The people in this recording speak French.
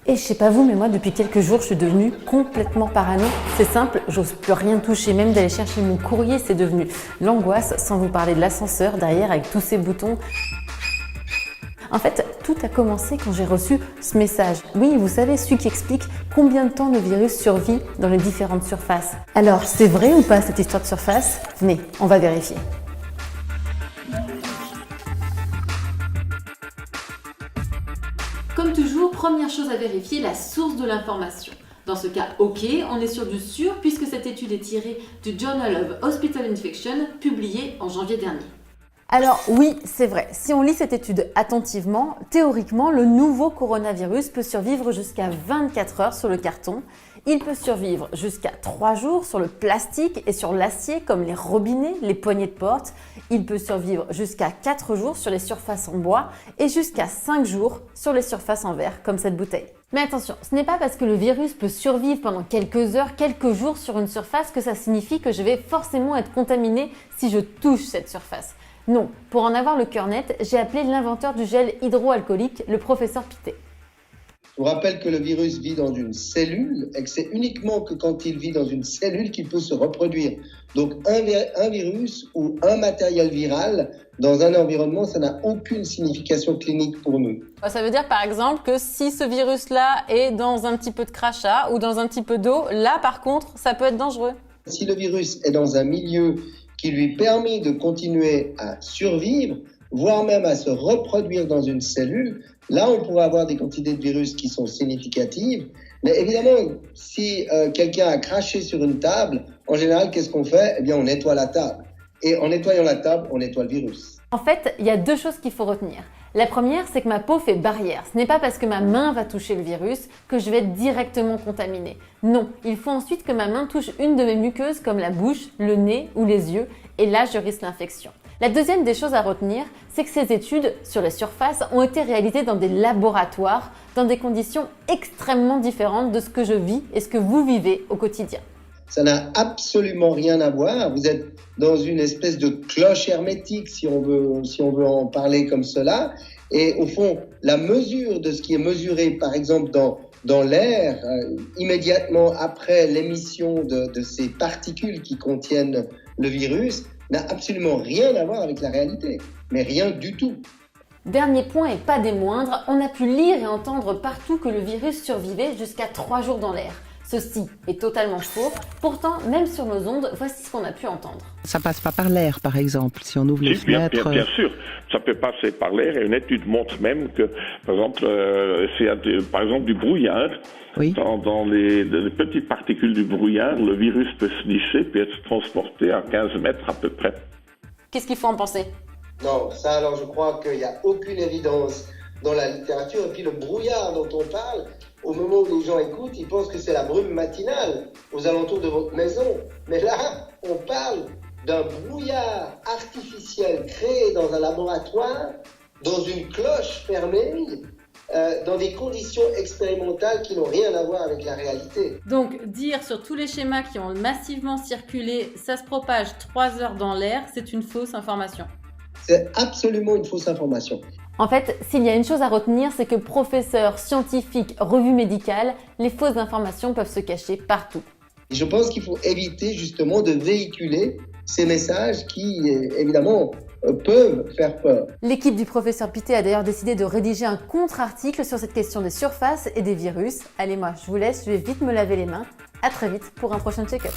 Et je sais pas vous, mais moi depuis quelques jours, je suis devenue complètement parano. C'est simple, j'ose plus rien toucher, même d'aller chercher mon courrier, c'est devenu l'angoisse, sans vous parler de l'ascenseur derrière avec tous ces boutons. En fait, tout a commencé quand j'ai reçu ce message. Oui, vous savez, celui qui explique combien de temps le virus survit dans les différentes surfaces. Alors, c'est vrai ou pas cette histoire de surface? Venez, on va vérifier. Comme toujours, première chose à vérifier, la source de l'information. Dans ce cas, ok, on est sur du sûr puisque cette étude est tirée du Journal of Hospital Infection, publié en janvier dernier. Alors oui, c'est vrai, si on lit cette étude attentivement, théoriquement, le nouveau coronavirus peut survivre jusqu'à 24 heures sur le carton. Il peut survivre jusqu'à 3 jours sur le plastique et sur l'acier comme les robinets, les poignées de porte. Il peut survivre jusqu'à 4 jours sur les surfaces en bois et jusqu'à 5 jours sur les surfaces en verre comme cette bouteille. Mais attention, ce n'est pas parce que le virus peut survivre pendant quelques heures, quelques jours sur une surface que ça signifie que je vais forcément être contaminé si je touche cette surface. Non, pour en avoir le cœur net, j'ai appelé l'inventeur du gel hydroalcoolique, le professeur Pittet. Je vous rappelle que le virus vit dans une cellule et que c'est uniquement que quand il vit dans une cellule qu'il peut se reproduire. Donc un virus ou un matériel viral dans un environnement, ça n'a aucune signification clinique pour nous. Ça veut dire par exemple que si ce virus-là est dans un petit peu de crachat ou dans un petit peu d'eau, là par contre, ça peut être dangereux. Si le virus est dans un milieu qui lui permet de continuer à survivre, voire même à se reproduire dans une cellule, là, on pourrait avoir des quantités de virus qui sont significatives. Mais évidemment, si quelqu'un a craché sur une table, en général, qu'est-ce qu'on fait? Eh bien, on nettoie la table. Et en nettoyant la table, on nettoie le virus. En fait, il y a deux choses qu'il faut retenir. La première, c'est que ma peau fait barrière. Ce n'est pas parce que ma main va toucher le virus que je vais être directement contaminée. Non, il faut ensuite que ma main touche une de mes muqueuses comme la bouche, le nez ou les yeux, et là, je risque l'infection. La deuxième des choses à retenir, c'est que ces études sur les surfaces ont été réalisées dans des laboratoires, dans des conditions extrêmement différentes de ce que je vis et ce que vous vivez au quotidien. Ça n'a absolument rien à voir. Vous êtes dans une espèce de cloche hermétique, si on veut en parler comme cela. Et au fond, la mesure de ce qui est mesuré, par exemple, dans l'air, immédiatement après l'émission de ces particules qui contiennent le virus, n'a absolument rien à voir avec la réalité, mais rien du tout. Dernier point et pas des moindres, on a pu lire et entendre partout que le virus survivait jusqu'à 3 jours dans l'air. Ceci est totalement faux. Pourtant, même sur nos ondes, voici ce qu'on a pu entendre. Ça passe pas par l'air, par exemple, si on ouvre les fenêtres. Bien sûr, ça peut passer par l'air et une étude montre même que, par exemple, par exemple du brouillard. Oui. Dans les petites particules du brouillard, le virus peut se glisser puis être transporté à 15 mètres à peu près. Qu'est-ce qu'il faut en penser? Non, ça alors je crois qu'il n'y a aucune évidence dans la littérature. Et puis le brouillard dont on parle, au moment où les gens écoutent, ils pensent que c'est la brume matinale aux alentours de votre maison. Mais là, on parle d'un brouillard artificiel créé dans un laboratoire, dans une cloche fermée, dans des conditions expérimentales qui n'ont rien à voir avec la réalité. Donc, dire sur tous les schémas qui ont massivement circulé, ça se propage 3 heures dans l'air, c'est une fausse information. C'est absolument une fausse information. En fait, s'il y a une chose à retenir, c'est que professeur, scientifique, revue médicale, les fausses informations peuvent se cacher partout. Et je pense qu'il faut éviter justement de véhiculer ces messages qui, évidemment, peuvent faire peur. L'équipe du professeur Pittet a d'ailleurs décidé de rédiger un contre-article sur cette question des surfaces et des virus. Allez, moi, je vous laisse, je vais vite me laver les mains. À très vite pour un prochain check-up.